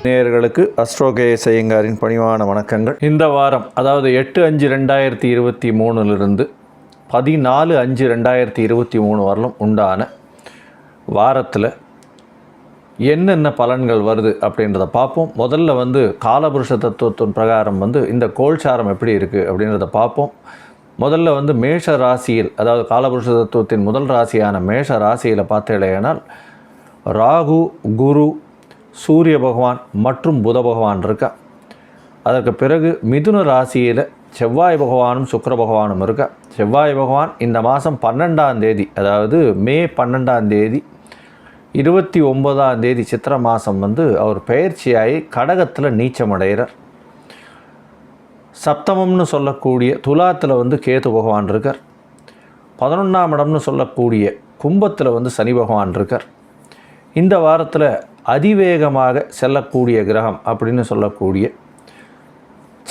நேயர்களுக்கு அஸ்ட்ரோகேஎஸ் ஐயங்காரின் பணிவான வணக்கங்கள். இந்த வாரம் அதாவது 8/5/2023 14/5/2023 வரலும் உண்டான வாரத்தில் என்னென்ன பலன்கள் வருது அப்படின்றத பார்ப்போம். முதல்ல காலபுருஷ தத்துவத்தின் பிரகாரம் இந்த கோல்சாரம் எப்படி இருக்குது அப்படின்றத பார்ப்போம். முதல்ல மேஷ ராசியில், அதாவது காலபுருஷ தத்துவத்தின் முதல் ராசியான மேஷ ராசியில் பார்த்தேனால் ராகு, குரு, சூரிய பகவான் மற்றும் புத பகவான் இருக்கா. அதற்கு பிறகு மிதுன ராசியில் செவ்வாய் பகவானும் சுக்கிர பகவானும் இருக்கா. செவ்வாய் பகவான் இந்த மாதம் 12ஆம் தேதி, அதாவது மே 12ஆம் தேதி 29ஆம் தேதி சித்திரை மாதம் அவர் பெயர்ச்சியாகி கடகத்தில் நீச்சமடைகிறார். சப்தமம்னு சொல்லக்கூடிய துலாத்தில் கேது பகவான் இருக்கார். 11ஆம் இடம்னு சொல்லக்கூடிய கும்பத்தில் சனி பகவான் இருக்கார். இந்த வாரத்தில் அதிவேகமாக செல்லக்கூடிய கிரகம் அப்படின்னு சொல்லக்கூடிய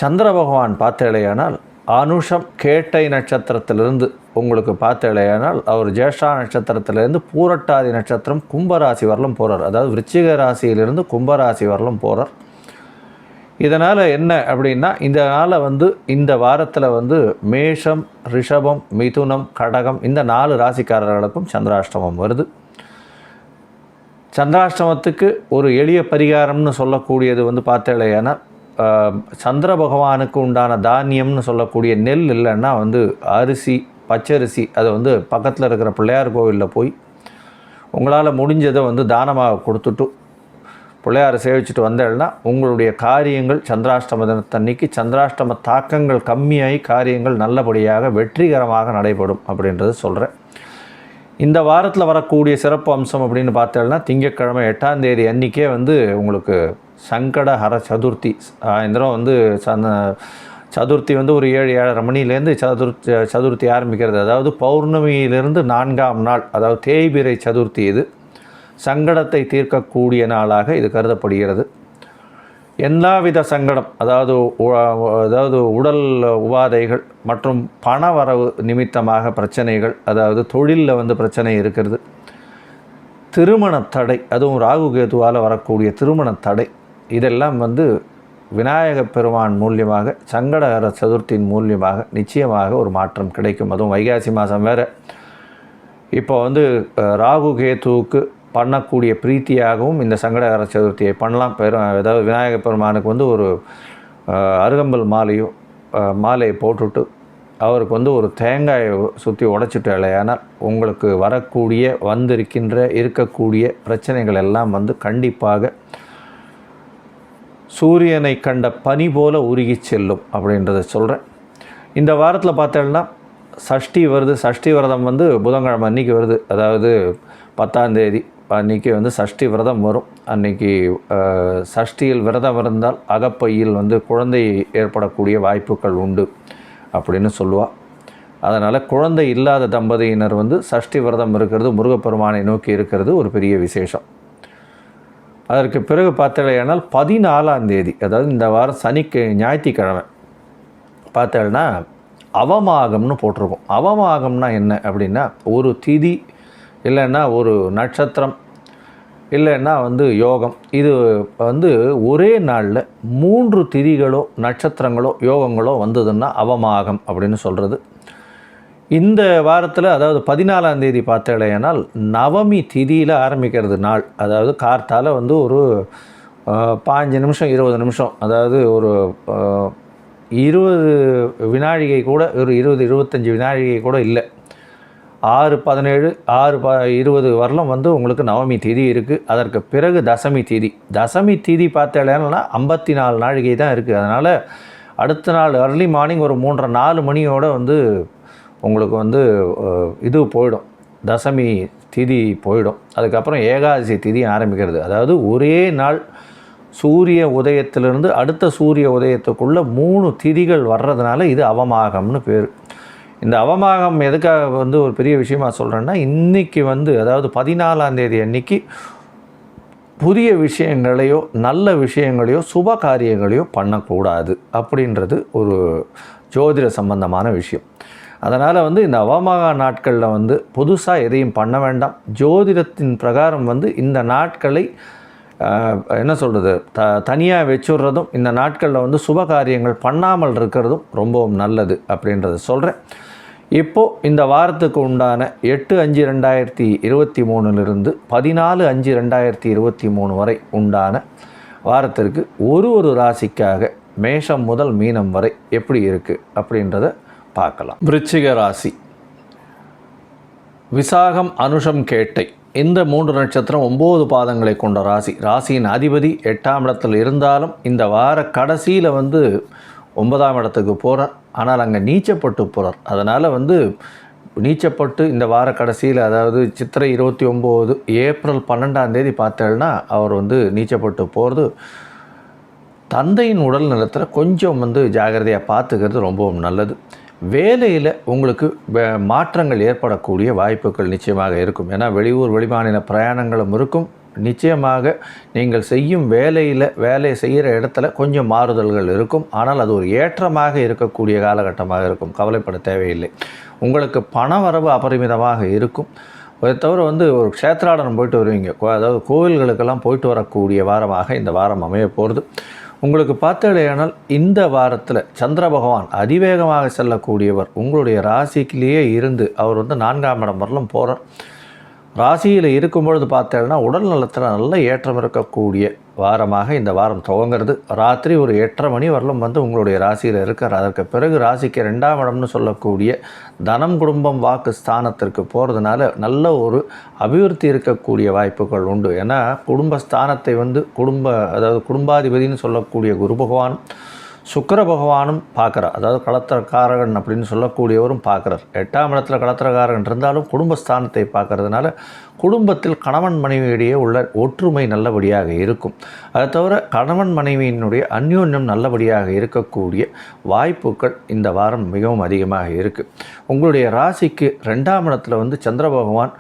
சந்திர பகவான் பார்த்தேலையானால் அனுஷம் கேட்டை நட்சத்திரத்திலிருந்து உங்களுக்கு பார்த்தேலையானால் அவர் ஜேஷ்டா நட்சத்திரத்திலிருந்து பூரட்டாதி நட்சத்திரம் கும்பராசி வரலும் போகிறார். அதாவது விருச்சிக ராசியிலிருந்து கும்பராசி வரலும் போகிறார். இதனால் என்ன அப்படின்னா, இதனால் இந்த வாரத்தில் மேஷம், ரிஷபம், மிதுனம், கடகம் இந்த 4 ராசிக்காரர்களுக்கும் சந்திராஷ்டமம் வருது. சந்திராஷ்டமத்துக்கு ஒரு எளிய பரிகாரம்னு சொல்லக்கூடியது பார்த்தேலையானா, சந்திர பகவானுக்கு உண்டான தானியம்னு சொல்லக்கூடிய நெல் இல்லைன்னா அரிசி, பச்சரிசி அதை பக்கத்தில் இருக்கிற பிள்ளையார் கோவிலில் போய் உங்களால் முடிஞ்சதை தானமாக கொடுத்துட்டு பிள்ளையாரை சேவிச்சுட்டு வந்தேன்னா உங்களுடைய காரியங்கள் சந்திராஷ்டம தினத்தன்னைக்கு சந்திராஷ்டம தாக்கங்கள் கம்மியாகி காரியங்கள் நல்லபடியாக வெற்றிகரமாக நடைபெறும் அப்படின்றது சொல்கிறேன். இந்த வாரத்தில் வரக்கூடிய சிறப்பு அம்சம் அப்படின்னு பார்த்தேன்னா, திங்கட்கிழமை 8ஆம் தேதி அன்றைக்கே உங்களுக்கு சங்கடஹர சதுர்த்தி. சாயந்தரம் சதுர்த்தி ஒரு 7-7:30 மணிலேருந்து சதுர்த்தி ஆரம்பிக்கிறது. அதாவது பௌர்ணமியிலிருந்து 4ஆம் நாள், அதாவது தேய்பிறை சதுர்த்தி. இது சங்கடத்தை தீர்க்கக்கூடிய நாளாக இது கருதப்படுகிறது. எல்லாவித சங்கடம், அதாவது உடல் உபாதைகள் மற்றும் பண வரவு நிமித்தமாக பிரச்சனைகள், அதாவது தொழிலில் பிரச்சனை இருக்கிறது, திருமண தடை, அதுவும் ராகு கேதுவால் வரக்கூடிய திருமண தடை, இதெல்லாம் விநாயக பெருமான் மூலியமாக சங்கடஹர சதுர்த்தியின் மூலியமாக நிச்சயமாக ஒரு மாற்றம் கிடைக்கும். அதுவும் வைகாசி மாதம் வேறு. இப்போ ராகு கேதுவுக்கு பண்ணக்கூடிய பிரீத்தியாகவும் இந்த சங்கடஹர சதுர்த்தியை பண்ணலாம். அதாவது விநாயகர் பெருமானுக்கு ஒரு அருகம்பல் மாலையை போட்டுட்டு அவருக்கு ஒரு தேங்காயை சுற்றி உடைச்சிட்டு இல்லையானால் உங்களுக்கு வரக்கூடிய இருக்கக்கூடிய பிரச்சனைகள் எல்லாம் கண்டிப்பாக சூரியனை கண்ட பனி போல உருகி செல்லும் அப்படின்றத சொல்கிறேன். இந்த வாரத்தில் பார்த்தோம்னா சஷ்டி வருது. சஷ்டி விரதம் புதன்கிழமை அன்றைக்கி வருது. அதாவது 10ஆம் தேதி அன்றைக்கி சஷ்டி விரதம் வரும். அன்றைக்கி சஷ்டியில் விரதம் இருந்தால் அகப்பையில் குழந்தை ஏற்படக்கூடிய வாய்ப்புகள் உண்டு அப்படின்னு சொல்லுவாள். அதனால் குழந்தை இல்லாத தம்பதியினர் சஷ்டி விரதம் இருக்கிறது, முருகப்பெருமானை நோக்கி இருக்கிறது ஒரு பெரிய விசேஷம். அதற்கு பிறகு பார்த்தேனால் 14ஆம் தேதி, அதாவது இந்த வாரம் ஞாயிற்றுக்கிழமை பார்த்தேன்னா அவமாகம்னு போட்டிருக்கோம். அவமாகம்னா என்ன அப்படின்னா, ஒரு திதி இல்லைன்னா ஒரு நட்சத்திரம் இல்லைன்னா யோகம். இது ஒரே நாளில் 3 திதிகளோ நட்சத்திரங்களோ யோகங்களோ வந்ததுன்னா அவமாகம் அப்படின்னு சொல்கிறது. இந்த வாரத்தில், அதாவது 14ஆம் தேதி பார்த்தேனால் நவமி திதியில் ஆரம்பிக்கிறது நாள். அதாவது கார்த்தால் ஒரு 15 நிமிஷம் 20 நிமிஷம், அதாவது ஒரு 20 வினாழிகை கூட, ஒரு 20-25 வினாழிகை கூட இல்லை, 6-17 6-20 வரலும் உங்களுக்கு நவமி திதி இருக்குது. அதற்கு பிறகு தசமி திதி பார்த்தேன்னா 54 நாழிகை தான் இருக்குது. அதனால் அடுத்த நாள் அர்லி மார்னிங் ஒரு 3:30-4 மணியோடு உங்களுக்கு இது போயிடும், தசமி திதி போயிடும். அதுக்கப்புறம் ஏகாதசி திதி ஆரம்பிக்கிறது. அதாவது ஒரே நாள் சூரிய உதயத்திலிருந்து அடுத்த சூரிய உதயத்துக்குள்ளே 3 திதிகள் வர்றதுனால இது அவமாகம்னு பேர். இந்த அவமாகம் எதுக்காக ஒரு பெரிய விஷயமா சொல்கிறேன்னா, இன்றைக்கி அதாவது 14ஆம் தேதி அன்றைக்கி புதிய விஷயங்களையோ நல்ல விஷயங்களையோ சுப காரியங்களையோ பண்ணக்கூடாது அப்படின்றது ஒரு ஜோதிட சம்பந்தமான விஷயம். அதனால் வந்து இந்த அவமாக நாட்களில் வந்து புதுசாக எதையும் பண்ண வேண்டாம். ஜோதிடத்தின் பிரகாரம் வந்து இந்த நாட்களை என்ன சொல்கிறது, தனியாக வச்சுடுறதும் இந்த நாட்களில் வந்து சுப காரியங்கள் பண்ணாமல் இருக்கிறதும் ரொம்பவும் நல்லது அப்படின்றத சொல்கிறேன். இப்போது இந்த வாரத்துக்கு உண்டான 8/5/2023 14/5/2023 வரை உண்டான வாரத்திற்கு ஒரு ராசிக்காக மேஷம் முதல் மீனம் வரை எப்படி இருக்குது அப்படின்றத பார்க்கலாம். விருச்சிக ராசி, விசாகம், அனுஷம், கேட்டை இந்த 3 நட்சத்திரம் 9 பாதங்களை கொண்ட ராசி. ராசியின் அதிபதி 8ஆம் இடத்தில் இருந்தாலும் இந்த வார கடைசியில் வந்து 9ஆம் இடத்துக்கு போகிறார். ஆனால் அங்கே நீச்சப்பட்டு போகிறார். அதனால் வந்து நீச்சப்பட்டு இந்த வார கடைசியில், அதாவது சித்திரை 29 ஏப்ரல் 12ஆம் தேதி பார்த்தேன்னா அவர் வந்து நீச்சப்பட்டு போகிறது. தந்தையின் உடல் நலத்தில் கொஞ்சம் வந்து ஜாகிரதையாக பார்த்துக்கிறது ரொம்பவும் நல்லது. வேலையில் உங்களுக்கு மாற்றங்கள் ஏற்படக்கூடிய வாய்ப்புகள் நிச்சயமாக இருக்கும். ஏன்னா வெளியூர் வெளிமாநில பிரயாணங்களும் இருக்கும். நிச்சயமாக நீங்கள் செய்யும் வேலை செய்கிற இடத்துல கொஞ்சம் மாறுதல்கள் இருக்கும். ஆனால் அது ஒரு ஏற்றமாக இருக்கக்கூடிய காலகட்டமாக இருக்கும். கவலைப்பட தேவையில்லை. உங்களுக்கு பண வரவு அபரிமிதமாக இருக்கும். அதை தவிர வந்து ஒரு க்ஷேத்ராடனம் போயிட்டு வருவீங்க, அதாவது கோவில்களுக்கெல்லாம் போயிட்டு வரக்கூடிய வாரமாக இந்த வாரம் அமைய போகிறது. உங்களுக்கு பார்த்தடையானால் இந்த வாரத்தில் சந்திர பகவான் அதிவேகமாக செல்லக்கூடியவர். உங்களுடைய ராசிக்கிலேயே இருந்து அவர் வந்து 4ஆம் இடம் வரலும் போகிறார். ராசியில் இருக்கும்பொழுது பார்த்தேன்னா உடல் நலத்தில் நல்ல ஏற்றம் இருக்கக்கூடிய வாரமாக இந்த வாரம் துவங்கிறது. ராத்திரி ஒரு 8:30 மணி வரலும் வந்து உங்களுடைய ராசியில் இருக்கார். அதற்கு பிறகு ராசிக்கு 2ஆம் இடம்னு சொல்லக்கூடிய தனம், குடும்பம், வாக்கு ஸ்தானத்திற்கு போகிறதுனால நல்ல ஒரு அபிவிருத்தி இருக்கக்கூடிய வாய்ப்புகள் உண்டு. ஏன்னா குடும்பஸ்தானத்தை வந்து அதாவது குடும்பாதிபதினு சொல்லக்கூடிய குரு பகவான், சுக்கிர பகவானும் பார்க்குறார். அதாவது களத்திரக்காரகன் அப்படின்னு சொல்லக்கூடியவரும் பார்க்குறார். 8ஆம் இடத்துல களத்திரக்காரகன் இருந்தாலும் குடும்பஸ்தானத்தை பார்க்கறதுனால குடும்பத்தில் கணவன் மனைவியிடையே உள்ள ஒற்றுமை நல்லபடியாக இருக்கும். அதை தவிர கணவன் மனைவியினுடைய அந்யோன்யம் நல்லபடியாக இருக்கக்கூடிய வாய்ப்புகள் இந்த வாரம் மிகவும் அதிகமாக இருக்குது. உங்களுடைய ராசிக்கு 2ஆம் இடத்துல வந்து சந்திர பகவான்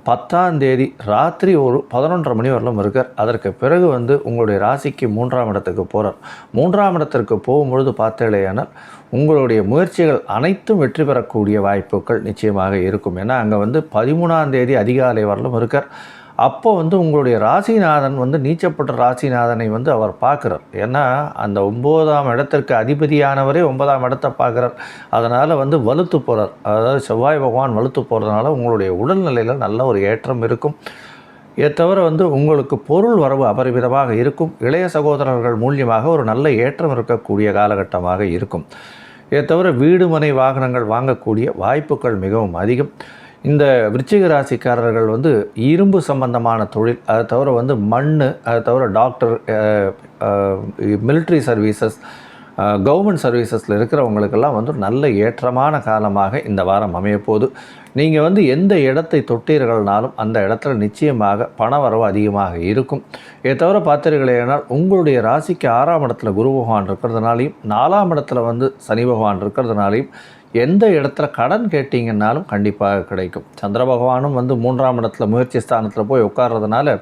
10ஆம் தேதி ராத்திரி ஒரு 11:30 மணி வரலும் இருக்கார். அதற்கு பிறகு வந்து உங்களுடைய ராசிக்கு 3ஆம் இடத்துக்கு போகிறார். 3ஆம் இடத்திற்கு போகும்பொழுது பார்த்தேனால் உங்களுடைய முயற்சிகள் அனைத்தும் வெற்றி பெறக்கூடிய வாய்ப்புகள் நிச்சயமாக இருக்கும். ஏன்னா அங்கே வந்து 13ஆம் தேதி அதிகாலை வரலும் இருக்கார். அப்போ வந்து உங்களுடைய ராசிநாதன் வந்து நீச்சப்பட்ட ராசிநாதனை வந்து அவர் பார்க்குறார். ஏன்னா அந்த 9ஆம் இடத்திற்கு அதிபதியானவரே 9ஆம் இடத்தை பார்க்குறார். அதனால் வந்து வலுத்து போகிறார். அதாவது செவ்வாய் பகவான் வலுத்து போகிறதுனால உங்களுடைய உடல்நிலையில் நல்ல ஒரு ஏற்றம் இருக்கும். இதை தவிர வந்து உங்களுக்கு பொருள் வரவு அபரிமிதமாக இருக்கும். இளைய சகோதரர்கள் மூலியமாக ஒரு நல்ல ஏற்றம் இருக்கக்கூடிய காலகட்டமாக இருக்கும். இதை தவிர வீடு, மனை, வாகனங்கள் வாங்கக்கூடிய வாய்ப்புகள் மிகவும் அதிகம். இந்த விருச்சிக ராசிக்காரர்கள் வந்து இரும்பு சம்பந்தமான தொழில், அதை தவிர வந்து மண், அதை தவிர டாக்டர், மிலிட்ரி சர்வீசஸ், கவர்மெண்ட் சர்வீசஸில் இருக்கிறவங்களுக்கெல்லாம் வந்து நல்ல ஏற்றமான காலமாக இந்த வாரம் அமையப்போகுது. நீங்கள் வந்து எந்த இடத்தை தொட்டீர்கள்னாலும் அந்த இடத்துல நிச்சயமாக பண வரவு அதிகமாக இருக்கும். இதை தவிர பார்த்தீர்களேனால் உங்களுடைய ராசிக்கு 6ஆம் இடத்துல குரு பகவான் இருக்கிறதுனாலையும் 4ஆம் இடத்துல வந்து சனி பகவான் இருக்கிறதுனாலையும் எந்த இடத்துல கடன் கேட்டிங்கன்னாலும் கண்டிப்பாக கிடைக்கும். சந்திர பகவானும் வந்து 3ஆம் இடத்துல முயற்சி ஸ்தானத்தில் போய் உட்கார்றதுனால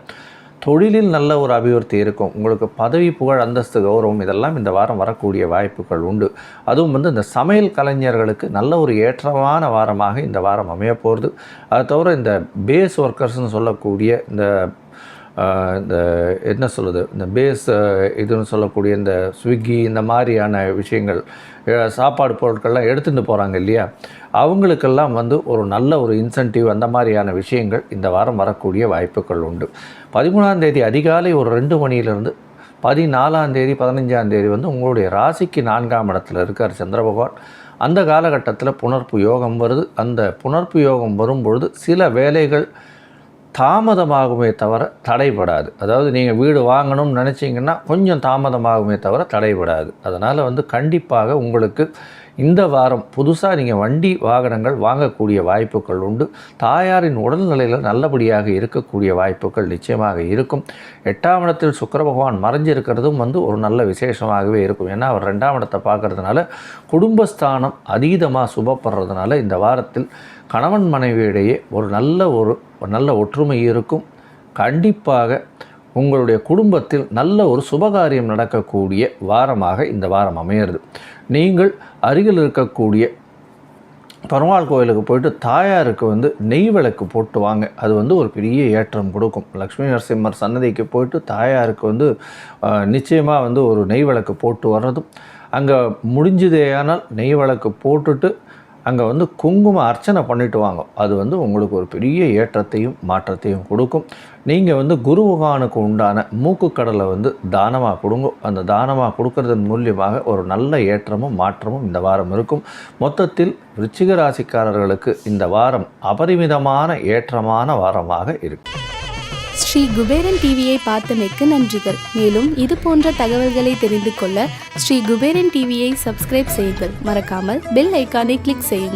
தொழிலில் நல்ல ஒரு அபிவிருத்தி இருக்கும். உங்களுக்கு பதவி, புகழ், அந்தஸ்து, கௌரவம் இதெல்லாம் இந்த வாரம் வரக்கூடிய வாய்ப்புகள் உண்டு. அதுவும் வந்து இந்த சமையல் கலைஞர்களுக்கு நல்ல ஒரு ஏற்றமான வாரமாக இந்த வாரம் அமைய போகிறது. அதை தவிர இந்த பேஸ் ஒர்க்கர்ஸ்னு சொல்லக்கூடிய இந்த என்ன சொல்லுது, இந்த பேஸ் இதுன்னு சொல்லக்கூடிய இந்த ஸ்விக்கி இந்த மாதிரியான விஷயங்கள், சாப்பாடு பொருட்கள்லாம் எடுத்துகிட்டு போகிறாங்க இல்லையா, அவங்களுக்கெல்லாம் வந்து ஒரு நல்ல ஒரு இன்சென்டிவ் அந்த மாதிரியான விஷயங்கள் இந்த வாரம் வரக்கூடிய வாய்ப்புகள் உண்டு. 13ஆம் தேதி அதிகாலை ஒரு 2 மணியிலிருந்து 14ஆம் தேதி 15ஆம் தேதி வந்து உங்களுடைய ராசிக்கு 4ஆம் இடத்துல இருக்கார் சந்திர பகவான். அந்த காலகட்டத்தில் புணர்ப்பு யோகம் வருது. அந்த புணர்ப்பு யோகம் வரும்பொழுது சில வேலைகள் தாமதமாகுமே தவிர தடைபடாது. அதாவது நீங்கள் வீடு வாங்கணும்னு நினச்சிங்கன்னா கொஞ்சம் தாமதமாகுமே தவிர தடைபடாது. அதனால் வந்து கண்டிப்பாக உங்களுக்கு இந்த வாரம் புதுசாக நீங்கள் வண்டி வாகனங்கள் வாங்கக்கூடிய வாய்ப்புகள் உண்டு. தாயாரின் உடல்நிலையில் நல்லபடியாக இருக்கக்கூடிய வாய்ப்புகள் நிச்சயமாக இருக்கும். 8ஆம் இடத்தில் சுக்கிர பகவான் மறைஞ்சிருக்கிறதும் வந்து ஒரு நல்ல விசேஷமாகவே இருக்கும். ஏன்னா அவர் 2ஆம் இடத்தை பார்க்கறதுனால குடும்பஸ்தானம் அதீதமாக சுபப்படுறதுனால இந்த வாரத்தில் கணவன் மனைவியிடையே ஒரு நல்ல ஒற்றுமை இருக்கும். கண்டிப்பாக உங்களுடைய குடும்பத்தில் நல்ல ஒரு சுபகாரியம் நடக்கக்கூடிய வாரமாக இந்த வாரம் அமையிறது. நீங்கள் அருகில் இருக்கக்கூடிய பெருமாள் கோயிலுக்கு போயிட்டு தாயாருக்கு வந்து நெய் விளக்கு போட்டு வாங்க. அது வந்து ஒரு பெரிய ஏற்றம் கொடுக்கும். லக்ஷ்மி நரசிம்மர் சன்னதிக்கு போயிட்டு தாயாருக்கு வந்து நிச்சயமாக வந்து ஒரு நெய் விளக்கு போட்டு வர்றதும், அங்கே முடிஞ்சதேயானால் நெய் விளக்கு போட்டுட்டு அங்கே வந்து குங்கும அர்ச்சனை பண்ணிட்டு வாங்க. அது வந்து உங்களுக்கு ஒரு பெரிய ஏற்றத்தையும் மாற்றத்தையும் கொடுக்கும். நீங்கள் வந்து குரு பகவானுக்கு உண்டான மூக்குக்கடலை வந்து தானமாக கொடுங்க. அந்த தானமாக கொடுக்கறதன் மூலியமாக ஒரு நல்ல ஏற்றமும் மாற்றமும் இந்த வாரம் இருக்கும். மொத்தத்தில் விருச்சிக ராசிக்காரர்களுக்கு இந்த வாரம் அபரிமிதமான ஏற்றமான வாரமாக இருக்கும். ஸ்ரீ குபேரன் டிவியை பார்த்தமைக்கு நன்றிகள். மேலும் இது போன்ற தகவல்களை தெரிந்து கொள்ள ஸ்ரீ குபேரன் டிவியை சப்ஸ்கிரைப் செய்யுங்கள். மறக்காமல் பெல் ஐக்கானை கிளிக் செய்யுங்கள்.